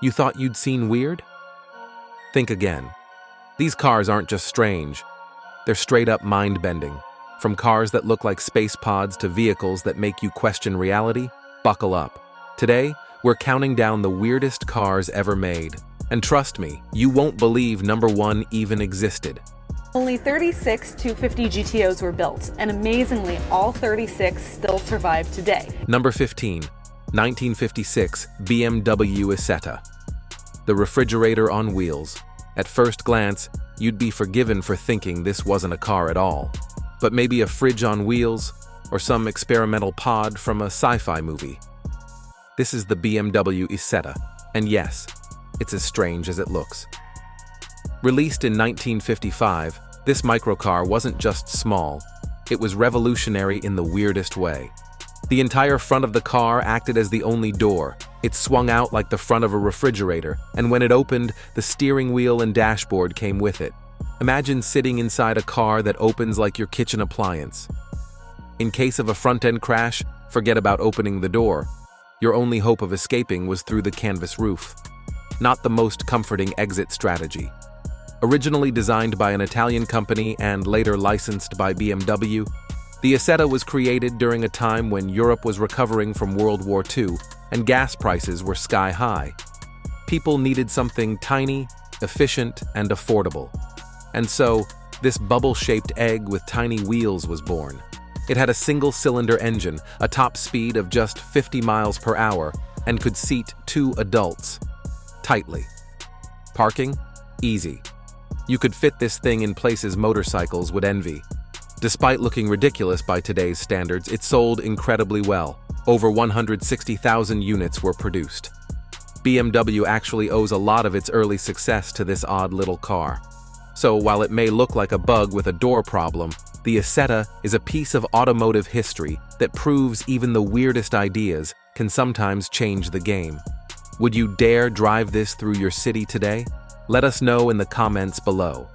You thought you'd seen weird? Think again. These cars aren't just strange. They're straight-up mind-bending. From cars that look like space pods to vehicles that make you question reality, buckle up. Today, we're counting down the weirdest cars ever made. And trust me, you won't believe number one even existed. Only 36 250 GTOs were built, and amazingly, all 36 still survive today. Number 15, 1956 BMW Asetta. The refrigerator on wheels. At first glance, you'd be forgiven for thinking this wasn't a car at all. But maybe a fridge on wheels, or some experimental pod from a sci-fi movie. This is the BMW Asetta, and yes, it's as strange as it looks. Released in 1955, this microcar wasn't just small, it was revolutionary in the weirdest way. The entire front of the car acted as the only door. It swung out like the front of a refrigerator, and when it opened, the steering wheel and dashboard came with it. Imagine sitting inside a car that opens like your kitchen appliance. In case of a front-end crash, forget about opening the door. Your only hope of escaping was through the canvas roof. Not the most comforting exit strategy. Originally designed by an Italian company and later licensed by BMW, the Asetta was created during a time when Europe was recovering from World War II and gas prices were sky-high. People needed something tiny, efficient, and affordable. And so, this bubble-shaped egg with tiny wheels was born. It had a single-cylinder engine, a top speed of just 50 miles per hour, and could seat 2 adults. Tightly. Parking? Easy. You could fit this thing in places motorcycles would envy. Despite looking ridiculous by today's standards, it sold incredibly well. Over 160,000 units were produced. BMW actually owes a lot of its early success to this odd little car. So while it may look like a bug with a door problem, the Asetta is a piece of automotive history that proves even the weirdest ideas can sometimes change the game. Would you dare drive this through your city today? Let us know in the comments below.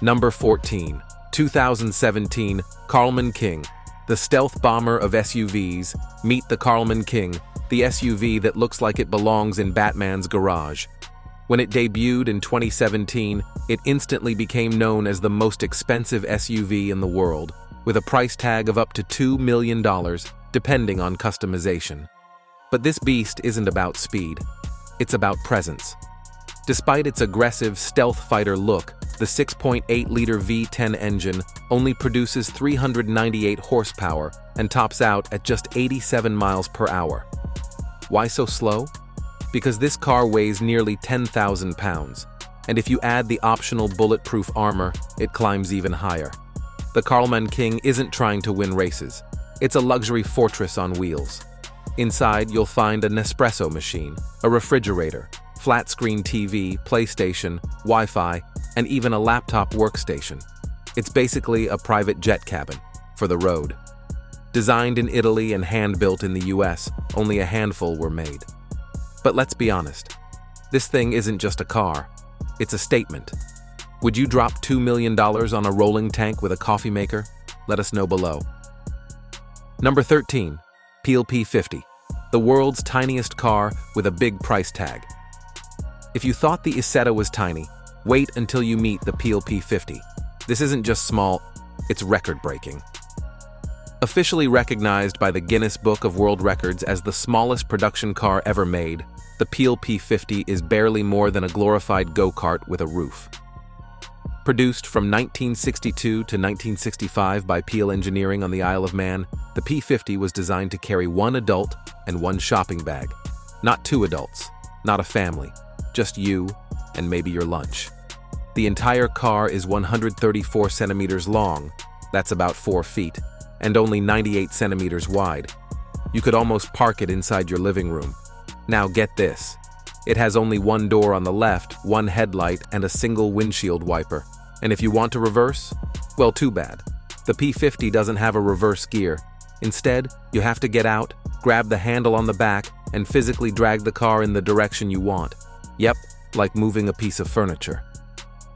Number 14, 2017 Carlman King. The stealth bomber of SUVs. Meet the Carlman King, the SUV that looks like it belongs in Batman's garage. When it debuted in 2017, it instantly became known as the most expensive SUV in the world, with a price tag of up to $2 million, depending on customization. But this beast isn't about speed. It's about presence. Despite its aggressive stealth fighter look, the 6.8-liter V10 engine only produces 398 horsepower and tops out at just 87 miles per hour. Why so slow? Because this car weighs nearly 10,000 pounds, and if you add the optional bulletproof armor, it climbs even higher. The Carlman King isn't trying to win races. It's a luxury fortress on wheels. Inside, you'll find a Nespresso machine, a refrigerator, flat-screen TV, PlayStation, Wi-Fi, and even a laptop workstation. It's basically a private jet cabin for the road. Designed in Italy and hand-built in the US, only a handful were made. But let's be honest, this thing isn't just a car, it's a statement. Would you drop $2 million on a rolling tank with a coffee maker? Let us know below. Number 13, Peele P50, the world's tiniest car with a big price tag. If you thought the Asetta was tiny, wait until you meet the Peele P50. This isn't just small, it's record-breaking. Officially recognized by the Guinness Book of World Records as the smallest production car ever made, the Peele P50 is barely more than a glorified go-kart with a roof. Produced from 1962 to 1965 by Peele Engineering on the Isle of Man, the P50 was designed to carry 1 adult and 1 shopping bag. Not 2 adults, not a family, just you and maybe your lunch. The entire car is 134 centimeters long, that's about 4 feet, and only 98 centimeters wide. You could almost park it inside your living room. Now get this. It has only 1 door on the left, 1 headlight, and a single windshield wiper. And if you want to reverse, well, too bad. The P50 doesn't have a reverse gear. Instead, you have to get out, grab the handle on the back, and physically drag the car in the direction you want. Yep, like moving a piece of furniture.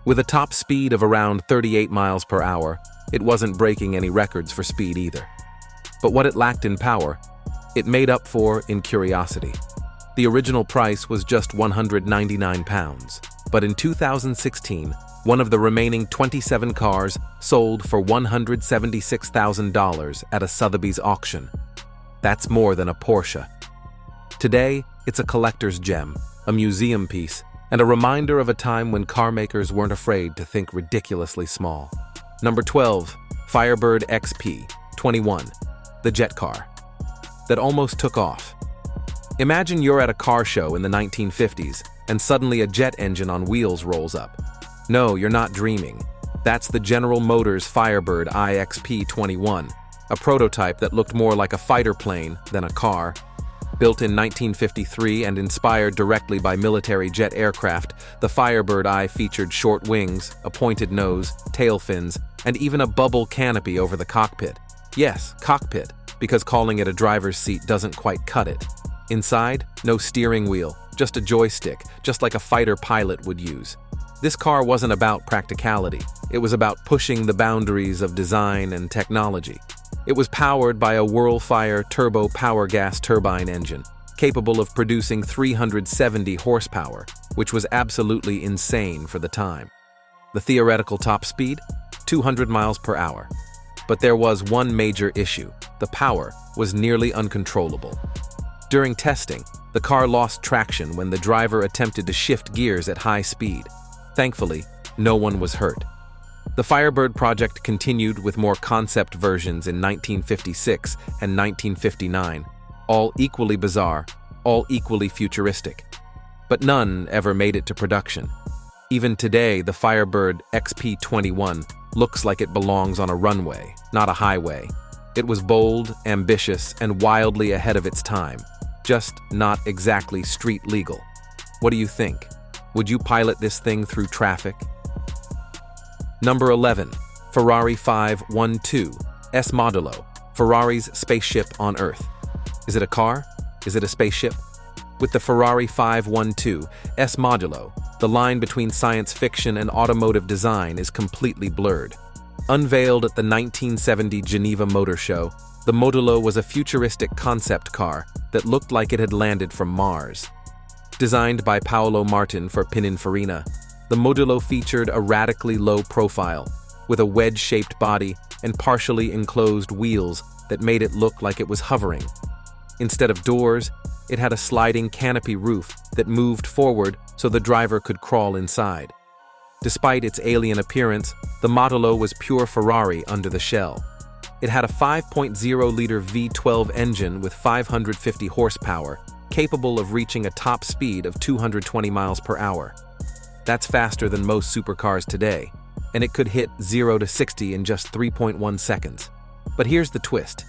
With a top speed of around 38 miles per hour, it wasn't breaking any records for speed either. But what it lacked in power, it made up for in curiosity. The original price was just £199, but in 2016, one of the remaining 27 cars sold for $176,000 at a Sotheby's auction. That's more than a Porsche. Today, it's a collector's gem, a museum piece, and a reminder of a time when car makers weren't afraid to think ridiculously small. Number 12, Firebird XP21, the jet car that almost took off. Imagine you're at a car show in the 1950s, and suddenly a jet engine on wheels rolls up. No, you're not dreaming. That's the General Motors Firebird iXP21, a prototype that looked more like a fighter plane than a car. Built in 1953 and inspired directly by military jet aircraft, the Firebird I featured short wings, a pointed nose, tail fins, and even a bubble canopy over the cockpit. Yes, cockpit, because calling it a driver's seat doesn't quite cut it. Inside, no steering wheel, just a joystick, just like a fighter pilot would use. This car wasn't about practicality. It was about pushing the boundaries of design and technology. It was powered by a Whirlfire turbo power gas turbine engine, capable of producing 370 horsepower, which was absolutely insane for the time. The theoretical top speed? 200 miles per hour. But there was one major issue. The power was nearly uncontrollable. During testing, the car lost traction when the driver attempted to shift gears at high speed. Thankfully, no one was hurt. The Firebird project continued with more concept versions in 1956 and 1959, all equally bizarre, all equally futuristic. But none ever made it to production. Even today, the Firebird XP21 looks like it belongs on a runway, not a highway. It was bold, ambitious, and wildly ahead of its time, just not exactly street legal. What do you think? Would you pilot this thing through traffic? Number 11, Ferrari 512 S Modelo, Ferrari's spaceship on Earth. Is it a car? Is it a spaceship? With the Ferrari 512 S Modelo, the line between science fiction and automotive design is completely blurred. Unveiled at the 1970 Geneva Motor Show, the Modelo was a futuristic concept car that looked like it had landed from Mars. Designed by Paolo Martin for Pininfarina, the Modelo featured a radically low profile, with a wedge-shaped body and partially enclosed wheels that made it look like it was hovering. Instead of doors, it had a sliding canopy roof that moved forward so the driver could crawl inside. Despite its alien appearance, the Modelo was pure Ferrari under the shell. It had a 5.0-liter V12 engine with 550 horsepower, capable of reaching a top speed of 220 miles per hour. That's faster than most supercars today, and it could hit 0 to 60 in just 3.1 seconds. But here's the twist.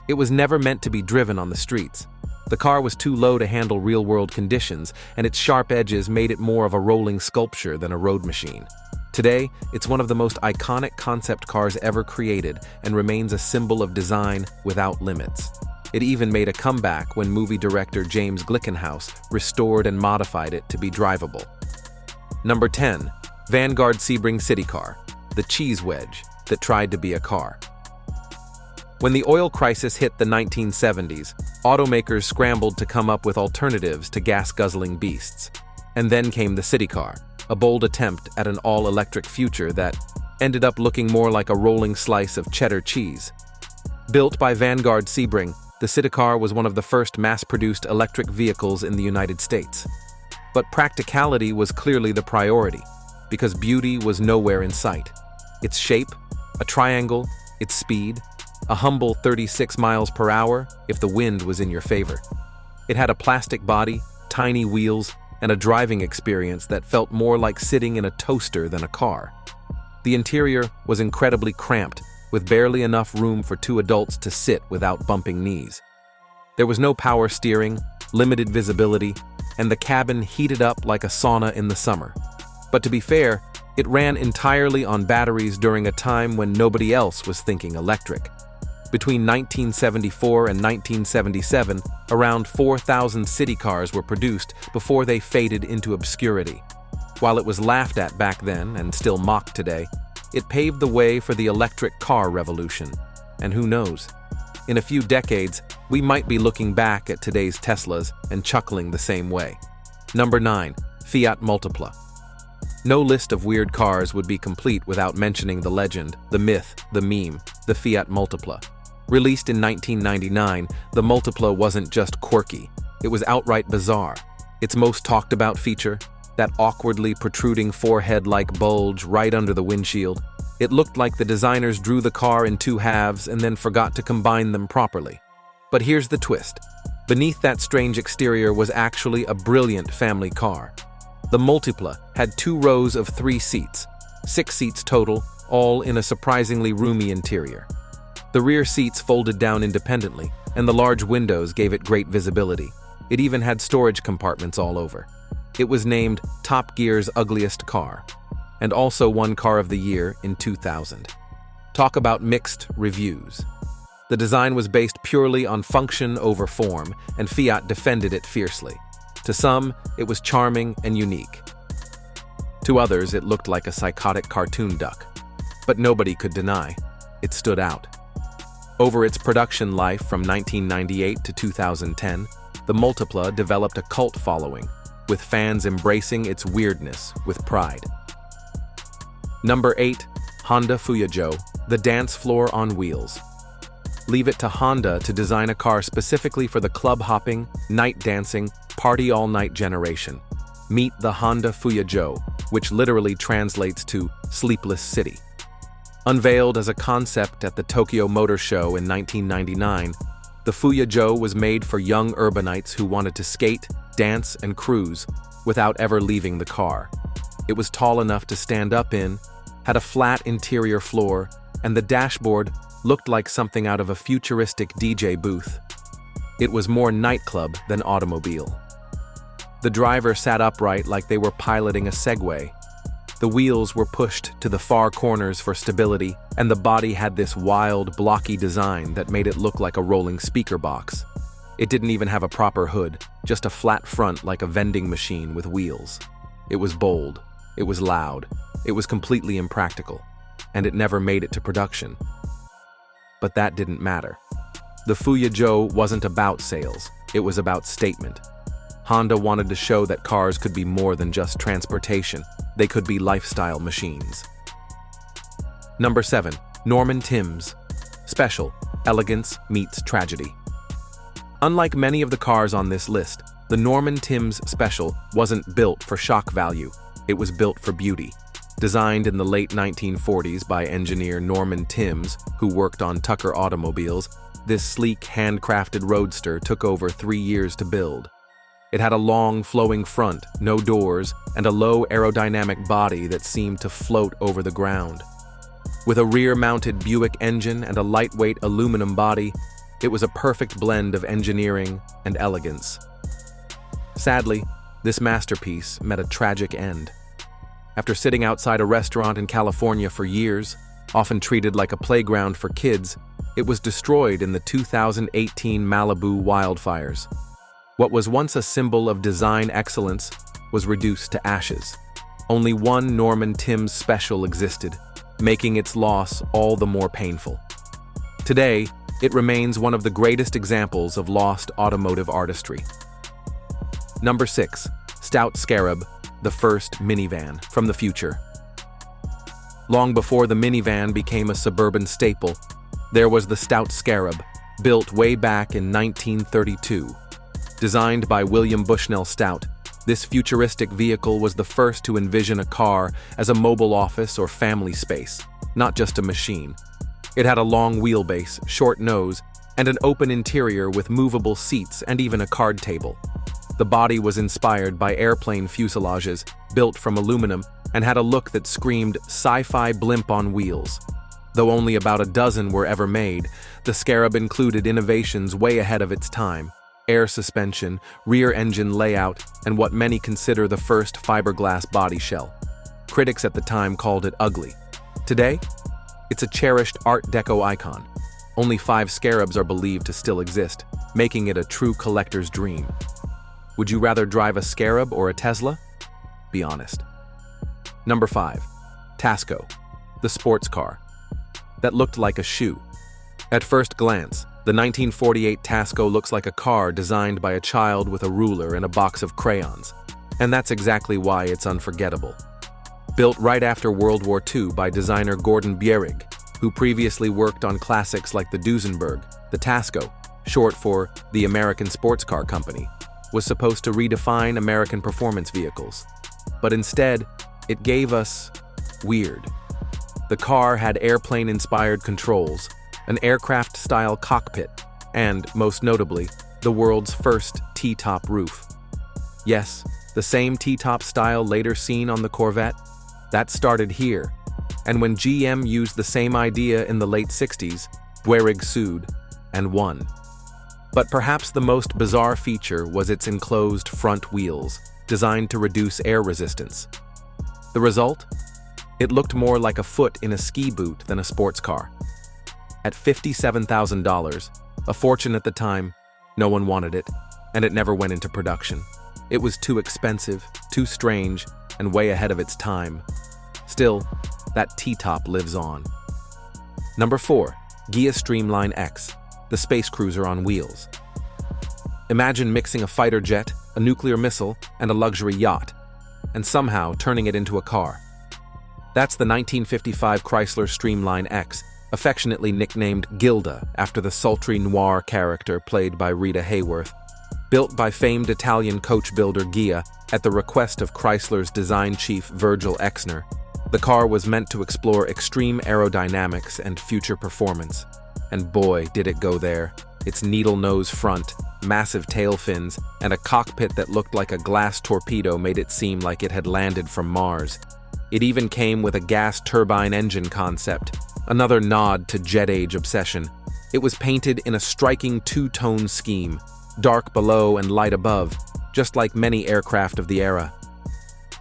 It was never meant to be driven on the streets. The car was too low to handle real-world conditions, and its sharp edges made it more of a rolling sculpture than a road machine. Today, it's one of the most iconic concept cars ever created and remains a symbol of design without limits. It even made a comeback when movie director James Glickenhaus restored and modified it to be drivable. Number 10, Vanguard Sebring City Car, the cheese wedge that tried to be a car. When the oil crisis hit the 1970s, automakers scrambled to come up with alternatives to gas-guzzling beasts. And then came the city car, a bold attempt at an all-electric future that ended up looking more like a rolling slice of cheddar cheese. Built by Vanguard Sebring, the city car was one of the first mass-produced electric vehicles in the United States. But practicality was clearly the priority, because beauty was nowhere in sight. Its shape, a triangle, its speed, a humble 36 miles per hour if the wind was in your favor. It had a plastic body, tiny wheels, and a driving experience that felt more like sitting in a toaster than a car. The interior was incredibly cramped, with barely enough room for two adults to sit without bumping knees. There was no power steering, limited visibility, and the cabin heated up like a sauna in the summer. But to be fair, it ran entirely on batteries during a time when nobody else was thinking electric. Between 1974 and 1977, around 4,000 city cars were produced before they faded into obscurity. While it was laughed at back then and still mocked today, it paved the way for the electric car revolution. And who knows? In a few decades, we might be looking back at today's Teslas and chuckling the same way. Number 9. Fiat Multipla. No list of weird cars would be complete without mentioning the legend, the myth, the meme, the Fiat Multipla. Released in 1999, the Multipla wasn't just quirky, it was outright bizarre. Its most talked about feature, that awkwardly protruding forehead-like bulge right under the windshield. It looked like the designers drew the car in two halves and then forgot to combine them properly. But here's the twist. Beneath that strange exterior was actually a brilliant family car. The Multipla had 2 rows of 3 seats, 6 seats total, all in a surprisingly roomy interior. The rear seats folded down independently, and the large windows gave it great visibility. It even had storage compartments all over. It was named Top Gear's ugliest car, and also won Car of the Year in 2000. Talk about mixed reviews. The design was based purely on function over form, and Fiat defended it fiercely. To some, it was charming and unique. To others, it looked like a psychotic cartoon duck. But nobody could deny, it stood out. Over its production life from 1998 to 2010, the Multipla developed a cult following, with fans embracing its weirdness with pride. Number 8. Honda Fuya Joe, the dance floor on wheels. Leave it to Honda to design a car specifically for the club-hopping, night dancing, party-all-night generation. Meet the Honda Fuya Joe, which literally translates to Sleepless City. Unveiled as a concept at the Tokyo Motor Show in 1999, the Fuya Joe was made for young urbanites who wanted to skate, dance, and cruise without ever leaving the car. It was tall enough to stand up in, had a flat interior floor, and the dashboard looked like something out of a futuristic DJ booth. It was more nightclub than automobile. The driver sat upright like they were piloting a Segway. The wheels were pushed to the far corners for stability, and the body had this wild, blocky design that made it look like a rolling speaker box. It didn't even have a proper hood, just a flat front like a vending machine with wheels. It was bold, it was loud, it was completely impractical, and it never made it to production. But that didn't matter. The Fuya Joe wasn't about sales, it was about statement. Honda wanted to show that cars could be more than just transportation, they could be lifestyle machines. Number 7. Norman Timms. Special, elegance meets tragedy. Unlike many of the cars on this list, the Norman Timms Special wasn't built for shock value, it was built for beauty. Designed in the late 1940s by engineer Norman Timms, who worked on Tucker automobiles, this sleek, handcrafted roadster took over 3 years to build. It had a long, flowing front, no doors, and a low aerodynamic body that seemed to float over the ground. With a rear-mounted Buick engine and a lightweight aluminum body, it was a perfect blend of engineering and elegance. Sadly, this masterpiece met a tragic end. After sitting outside a restaurant in California for years, often treated like a playground for kids, it was destroyed in the 2018 Malibu wildfires. What was once a symbol of design excellence was reduced to ashes. Only one Norman Timms Special existed, making its loss all the more painful. Today, it remains one of the greatest examples of lost automotive artistry. Number 6. Stout Scarab, the first minivan from the future. Long before the minivan became a suburban staple, there was the Stout Scarab, built way back in 1932. Designed by William Bushnell Stout, this futuristic vehicle was the first to envision a car as a mobile office or family space, not just a machine. It had a long wheelbase, short nose, and an open interior with movable seats and even a card table. The body was inspired by airplane fuselages, built from aluminum, and had a look that screamed sci-fi blimp on wheels. Though only about a dozen were ever made, the Scarab included innovations way ahead of its time: air suspension, rear engine layout, and what many consider the first fiberglass body shell. Critics at the time called it ugly. Today, it's a cherished Art Deco icon. Only 5 Scarabs are believed to still exist, making it a true collector's dream. Would you rather drive a Scarab or a Tesla? Be honest. Number 5. Tasco, the sports car that looked like a shoe. At first glance, The 1948 Tasco looks like a car designed by a child with a ruler and a box of crayons. And that's exactly why it's unforgettable. Built right after World War II by designer Gordon Bierig, who previously worked on classics like the Duesenberg, the Tasco, short for the American Sports Car Company, was supposed to redefine American performance vehicles. But instead, it gave us weird. The car had airplane-inspired controls, an aircraft-style cockpit, and, most notably, the world's first T-top roof. Yes, the same T-top style later seen on the Corvette. That started here, and when GM used the same idea in the late 60s, Bierig sued and won. But perhaps the most bizarre feature was its enclosed front wheels, designed to reduce air resistance. The result? It looked more like a foot in a ski boot than a sports car. At $57,000, a fortune at the time, no one wanted it, and it never went into production. It was too expensive, too strange, and way ahead of its time. Still, that T-top lives on. Number 4. Gia Streamline X, the space cruiser on wheels. Imagine mixing a fighter jet, a nuclear missile, and a luxury yacht, and somehow turning it into a car. That's the 1955 Chrysler Streamline X, affectionately nicknamed Gilda after the sultry noir character played by Rita Hayworth. Built by famed Italian coach builder Gia at the request of Chrysler's design chief Virgil Exner, the car was meant to explore extreme aerodynamics and future performance. And boy, did it go there. Its needle nose front, massive tail fins, and a cockpit that looked like a glass torpedo made it seem like it had landed from Mars. It even came with a gas turbine engine concept, another nod to jet age obsession. It was painted in a striking two-tone scheme, dark below and light above, just like many aircraft of the era.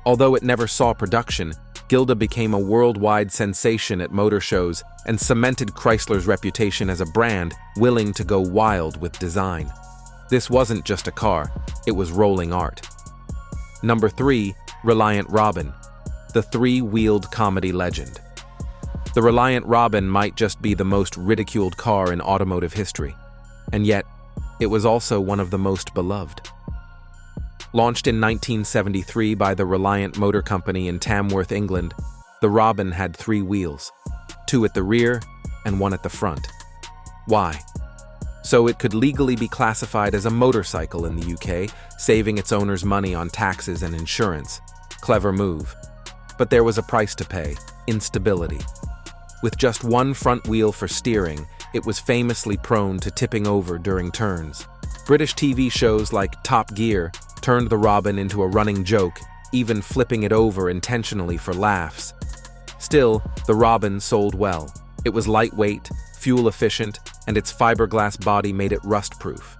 Although it never saw production, Gilda became a worldwide sensation at motor shows and cemented Chrysler's reputation as a brand willing to go wild with design. This wasn't just a car, it was rolling art. Number 3. Reliant Robin, the three-wheeled comedy legend. The Reliant Robin might just be the most ridiculed car in automotive history, and yet, it was also one of the most beloved. Launched in 1973 by the Reliant Motor Company in Tamworth, England, the Robin had 3 wheels, 2 at the rear and 1 at the front. Why? So it could legally be classified as a motorcycle in the UK, saving its owners money on taxes and insurance. Clever move. But there was a price to pay: instability. With just 1 front wheel for steering, it was famously prone to tipping over during turns. British TV shows like Top Gear turned the Robin into a running joke, even flipping it over intentionally for laughs. Still, the Robin sold well. It was lightweight, fuel-efficient, and its fiberglass body made it rust-proof.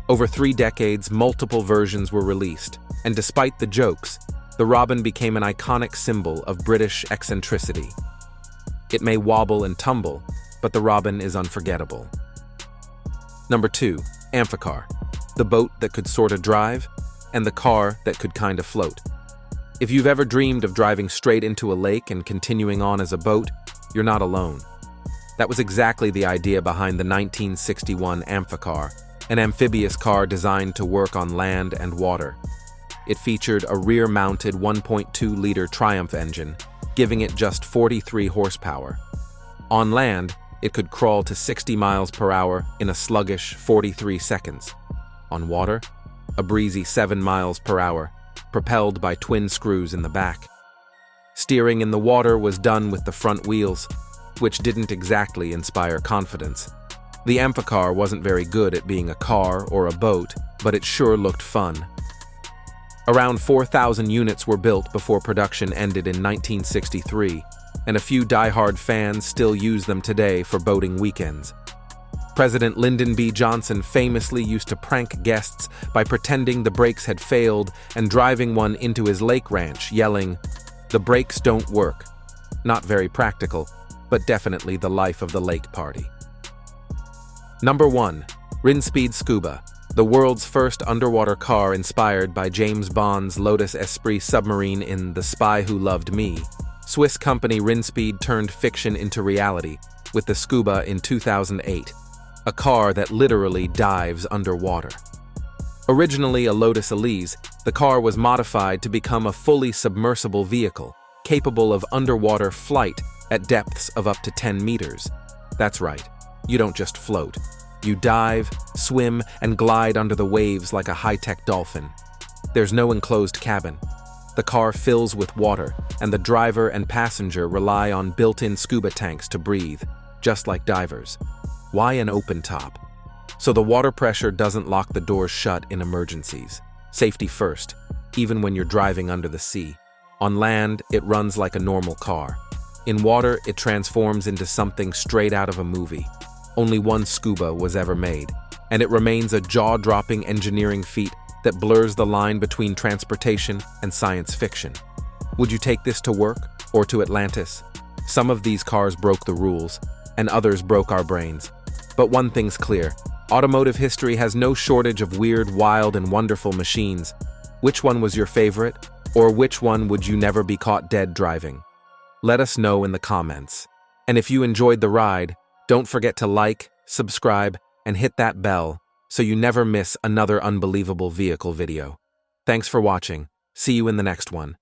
Over 3 decades, multiple versions were released, and despite the jokes, the Robin became an iconic symbol of British eccentricity. It may wobble and tumble, but the Robin is unforgettable. Number 2. Amphar, the boat that could sorta drive, and the car that could kinda float. If you've ever dreamed of driving straight into a lake and continuing on as a boat, you're not alone. That was exactly the idea behind the 1961 Amphar, an amphibious car designed to work on land and water. It featured a rear-mounted 1.2-liter Triumph engine, giving it just 43 horsepower. On land, it could crawl to 60 miles per hour in a sluggish 43 seconds. On water, a breezy 7 miles per hour, propelled by twin screws in the back. Steering in the water was done with the front wheels, which didn't exactly inspire confidence. The Amphar wasn't very good at being a car or a boat, but it sure looked fun. Around 4,000 units were built before production ended in 1963, and a few die-hard fans still use them today for boating weekends. President Lyndon B. Johnson famously used to prank guests by pretending the brakes had failed and driving one into his lake ranch, yelling, "The brakes don't work." Not very practical, but definitely the life of the lake party. Number 1. Rinsspeed Scuba, the world's first underwater car inspired by James Bond's Lotus Esprit submarine in The Spy Who Loved Me. Swiss company Rinsspeed turned fiction into reality with the Scuba in 2008. a car that literally dives underwater. Originally a Lotus Elise, the car was modified to become a fully submersible vehicle, capable of underwater flight at depths of up to 10 meters. That's right, you don't just float. You dive, swim, and glide under the waves like a high-tech dolphin. There's no enclosed cabin. The car fills with water, and the driver and passenger rely on built-in scuba tanks to breathe, just like divers. Why an open top? So the water pressure doesn't lock the doors shut in emergencies. Safety first, even when you're driving under the sea. On land, it runs like a normal car. In water, it transforms into something straight out of a movie. Only one Scuba was ever made, and it remains a jaw-dropping engineering feat that blurs the line between transportation and science fiction. Would you take this to work or to Atlantis? Some of these cars broke the rules, and others broke our brains. But one thing's clear. Automotive history has no shortage of weird, wild, and wonderful machines. Which one was your favorite? Or which one would you never be caught dead driving? Let us know in the comments. And if you enjoyed the ride, don't forget to like, subscribe, and hit that bell so you never miss another unbelievable vehicle video. Thanks for watching. See you in the next one.